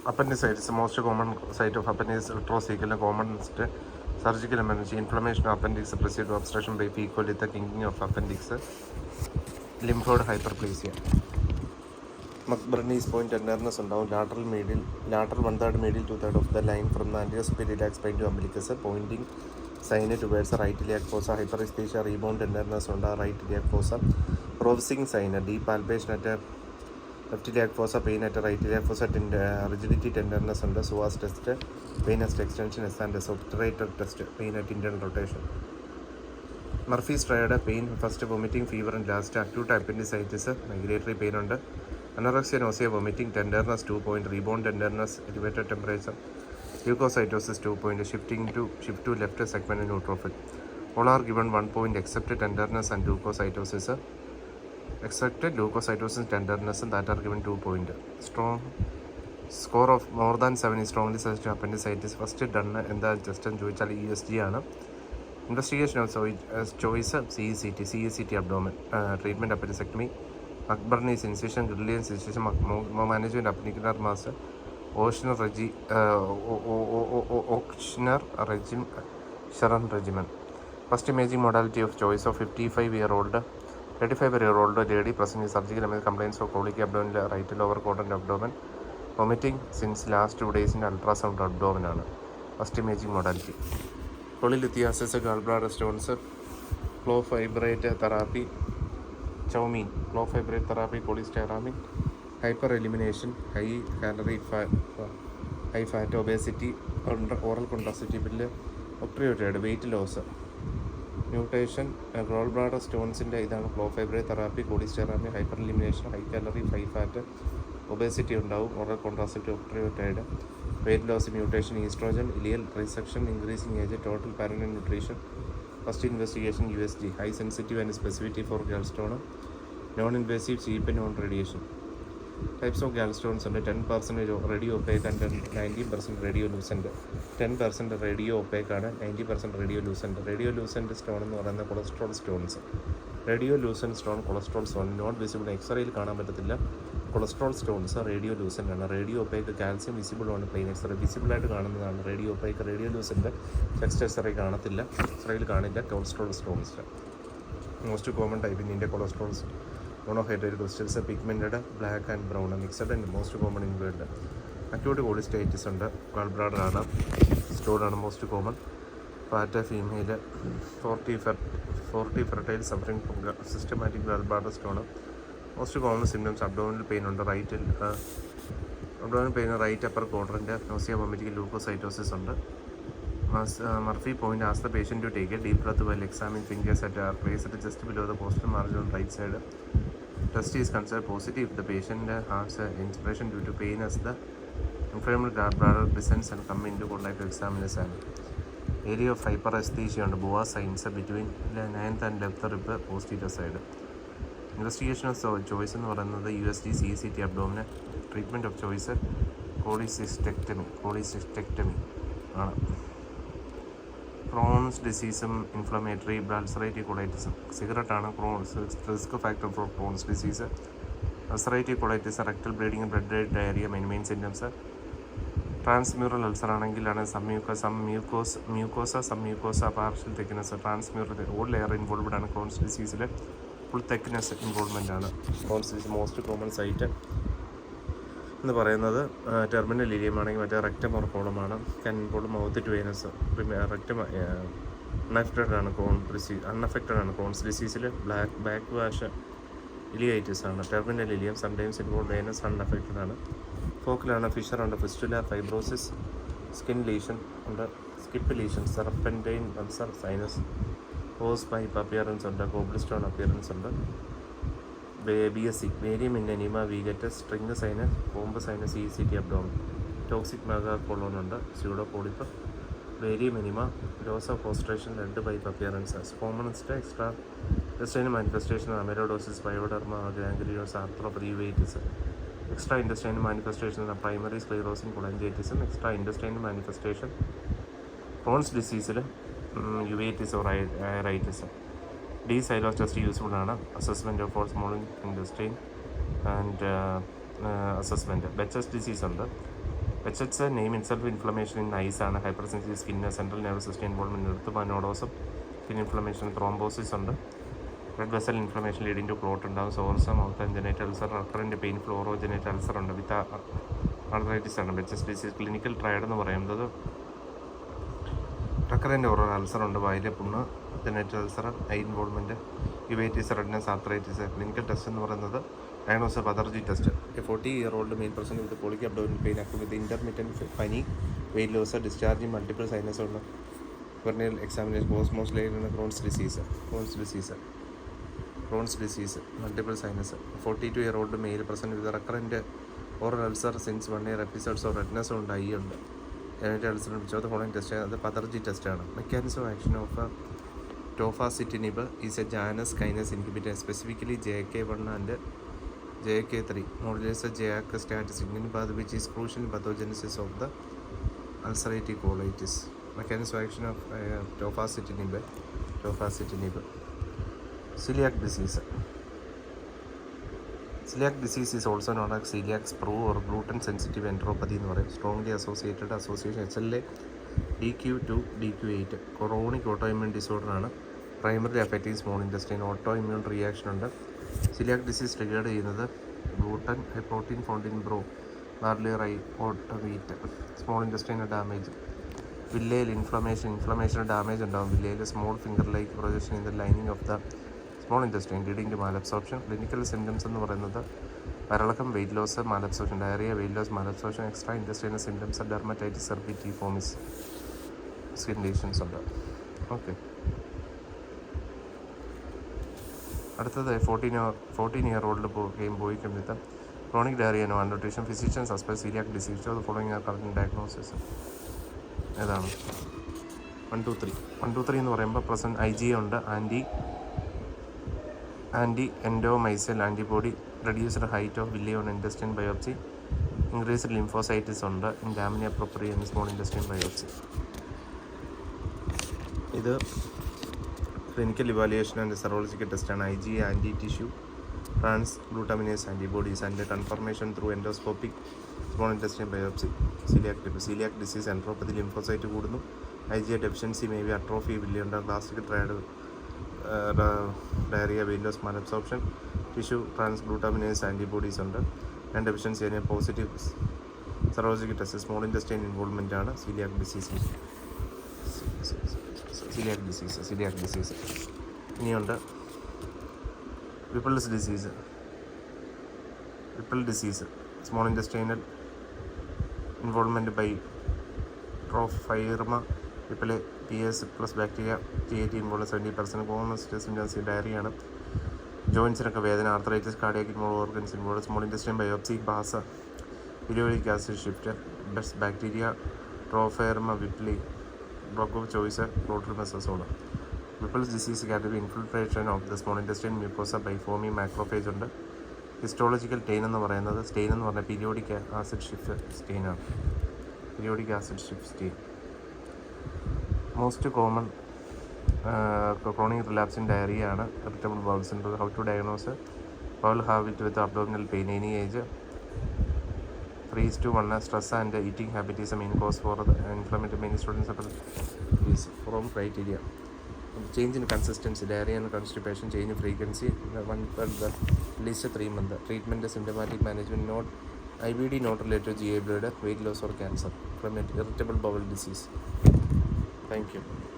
Appendicitis, the most common site of appendix retrocecal, commonest surgical emergency, inflammation of appendix, preceded obstruction by P. coli, the kinking of appendix, lymph node hyperplasia. McBurney's point tenderness ഉണ്ടാവും. lateral 1/3 medial 2/3 of the line from the anterior superior spine to umbilicus, pointing sign towards the right iliac fossa, hyperesthesia, rebound tenderness on the right iliac fossa, promising sign, deep palpation at left iliac fossa, pain at right iliac fossa, rigidity tenderness on the psoas test, pain as extension S and obturator test, pain at internal rotation. Murphy's triad, pain, first vomiting, fever and last acute appendicitis, migratory pain under anorexia, nausea, vomiting, tenderness 2 point, rebound tenderness, elevated temperature, leukocytosis 2 point, shift to left segment neutrophil. All are given 1 point except tenderness and leukocytosis. Except leukocytosis, tenderness, and that are given 2 point. Strong score of more than 7 is strongly suggest appendicitis. First done in the Justin Joichal ESG. Investigation of choice CECT abdomen. Treatment appendicectomy. McBurney's incision, Grillian's incision, management appendicular mass, Oceaner regime, Sharon regimen. First imaging modality of choice of 55-year-old, 35-year-old lady present with surgical complaints of colic abdomen, right lower quadrant abdomen, vomiting since last 2 days in ultrasound abdomen. First imaging modality. Polylithiasis, gallbladder stones, flow fibrate therapy, Chowmein, low fibrate therapy, cholestyramine, hyper-elimination, high fat, obesity, oral contraceptive, opioid, weight loss, mutation, gallbladder stones in the flow fibrate therapy, cholestyramine, hyper-elimination, high calorie, high fat, obesity, oral contraceptive, opioid, weight loss, mutation, estrogen, ileal resection, increasing age, total parental nutrition. First investigation USG, high sensitive and specificity for gallstone, non-invasive, cheap and non-radiation. Types of gallstones under 10% radio opaque and 90% radiolucent. 10% radio opaque and 90% radiolucent. Radiolucent stone എന്ന് പറയുന്ന cholesterol stones. Radiolucent stone cholesterol stone not visible, എക്സ്റേയിൽ കാണാൻ പറ്റത്തില്ല. Cholesterol stones radiolucent ആണ്. Radio opaque calcium visible ആണ്, plain x-ray വിസിബിളായിട്ട് കാണുന്നതാണ്. Radio opaque radiolucent text x-ray കാണത്തില്ല, എക്സ്റേയിൽ കാണില്ല. Cholesterol stones most common type in India cholesterols monohydrate crystals, pigmented black and brown, mixed and most common in blood. Acute cholecystitis ഉണ്ട്, gall bladder ആണ്, സ്റ്റോണാണ് most common. Fat female 40 fertile suffering from systematic gall bladder stone. Most common symptoms abdominal pain ഉണ്ട്, abdominal pain right upper quadrant, nausea vomiting, leukocytosis ഉണ്ട്. Murphy point asks the patient to take a deep breath while examining fingers that are placed just below the posterior margin on right side. Test is considered positive if the patient has inspiration due to pain as the inflamed gallbladder descends and come into contact to examine the sample. Area of hyperesthesia and boa signs between the 9th and 11th rib posterior side. Investigation of choice എന്ന് പറയുന്നത് USG CECT abdomen. Treatment of choice cholecystectomy ആണ്. Crohn's disease, inflammatory ulcerative colitis. Cigarette ആണ് risk factor for Crohn's disease. Ulcerative colitis, rectal bleeding, blood diarrhea, main symptoms. Transmural ulcer ആണെങ്കിലാണ് some mucosa, partial thickness. Transmural whole layer involved ആണ്. Crohn's disease full thickness involvement ആണ്. Crohn's disease most common site എന്ന് പറയുന്നത് terminal ileum ആണെങ്കിൽ മറ്റേ rectum or കോളമാണ്. Can involve mouth to anus. Rectum unaffected ആണ്. Crohn's ഡിസീസിൽ backwash ileitis ആണ്. Terminal ileum sometimes involve anus unaffected ആണ്. ഫോക്കിലാണ്, ഫിഷർ ഉണ്ട്, ഫിസ്റ്റുല, ഫൈബ്രോസിസ്, സ്കിൻ ലീഷൻ ഉണ്ട്, skip lesion, serpentine ulcer, sinus, hose pipe appearance ഉണ്ട്, cobblestone appearance ഉണ്ട്. BSc, barium in enema, വീഗറ്റസ്, string sinus, comb sinus, CECT abdomen. Toxic megacolon ഉണ്ട്, pseudopolyp, barium enema, loss of concentration, red pipe appearance. Commonest extra intestine manifestation, amyloidosis, pyoderma, gangrenosum, arthropathy, uveitis. Extra intestine manifestation, primary sclerosing, കൊളഞ്ചൈറ്റിസും. Extra intestine manifestation Crohn's ഡിസീസിൽ uveitis or iritis. D-Silos test useful ആണ്. Assessment of small intestine and assessment. Behcet's disease ഉണ്ട്, HH name itself inflammation in eyes ആണ്, hyper sensitive skin, central nervous system involvement, erythema nodosum, skin inflammation, thrombosis ഉണ്ട്, blood vessel inflammation leading to clot ഉണ്ടാകും, sores, mouth and genital ulcer, recurrent painful orogenital ulcer ഉണ്ട് with arthritis ആണ്. HH disease clinical triad എന്ന് പറയുന്നത് recurrent oro ulcer ഉണ്ട്, വായിലെ പുണ്ണ്, genital ulcer, eye involvement, uveitis, redness, arthritis. Clinical test എന്ന് പറയുന്നത് diagnose pathergy test. 40-year-old male person with colic abdominal pain with intermittent പനി, weight loss, discharging multiple sinus ഉണ്ട്, വെർണിയൽ examination, cosmos layer, Crohn's disease, multiple sinus. 42-year-old male person with recurrent oral ulcer since 1 year, episodes of redness ഉണ്ട്, I ഉണ്ട്, genital ulcer. Which following test അത് പതർജി ടെസ്റ്റാണ്. Mechanism action of ടോഫാസിറ്റിനിബ് is A Janus കൈനസ് inhibitor, specifically JK1 and JK3 modulates the JAK status in path which is crucial in pathogenesis of the ulcerative colitis. Mechanism of action of tofacitinib. Celiac disease. Celiac disease is also known as celiac sprue or gluten sensitive enteropathy എന്ന് പറയും. Strongly association HLA DQ2 DQ8 chronic autoimmune disorder ആണ്. Primarily affecting small intestine. Autoimmune reaction ഉണ്ട്. Celiac disease triggered ചെയ്യുന്നത് gluten, a protein found in brown, barley, rye, oat, wheat. Small intestine damage. Villayal inflammation damage ഉണ്ടാകും. Villayal small finger-like projection in the lining of the small intestine leading to malabsorption. Clinical symptoms എന്ന് പറയുന്നത് വയറിളക്കം, weight loss, malabsorption, diarrhea, weight loss, malabsorption, extra intestinal symptoms, dermatitis, herpetiformis, skin lesions ഉണ്ട്. Okay, അടുത്തത് 14-year-old boy with chronic diarrhea and malnutrition. Physician suspects celiac disease. So the following are current diagnosis. ഏതാണ് 1-2-3 എന്ന് പറയുമ്പോൾ present IgA ഉണ്ട്, anti endomysial antibody, reduced height of villi on intestine biopsy, increased lymphocytes ഉണ്ട്, lamina propria and small intestine biopsy. ഇത് clinical evaluation and serological ടെസ്റ്റാണ്. IgA anti tissue transglutaminase antibodies and confirmation through endoscopic small intestine biopsy. celiac disease enteropathy, lymphocyte കൂടുന്നു. IgA deficiency may be atrophy, വില്ലിയുണ്ട്, classical triad, diarrhoea, weight loss, malabsorption, tissue transglutaminase antibodies ഉണ്ട്, and deficiency അതിന് positive serological test small intestine involvement ആണ് celiac disease. ഇനിയുണ്ട് Whipple's disease, small intestinal involvement by Tropheryma whipplei PS plus bacteria TAT involve 70%. Common symptoms ഡയറിയാണ്, ജോയിൻസിനൊക്കെ വേദന, arthritis, cardiac involve, organs involve. Small intestine biopsy, ബാസ, periodic acid ഷിഫ്റ്റ്, best bacteria Tropheryma whipplei, drug of choice clotrimazole. Whipple's disease can be infiltration of the small intestine mucosa by foaming macrophage ഉണ്ട്. Histological stain എന്ന് പറഞ്ഞാൽ periodic acid shift സ്റ്റെയിനാണ്. Most common chronic relapsing diarrhoea ആണ്. Irritable bowel syndrome. How to diagnose? Bowel habit with abdominal pain, any age. 3:1 stress and eating habit is a main cause for the inflammatory. Main students from criteria. Change in consistency, diarrhoea and constipation, change in frequency, least 3 months. Treatment is symptomatic management, not IBD not related to GI blood, weight loss or cancer from irritable bowel disease. Thank you.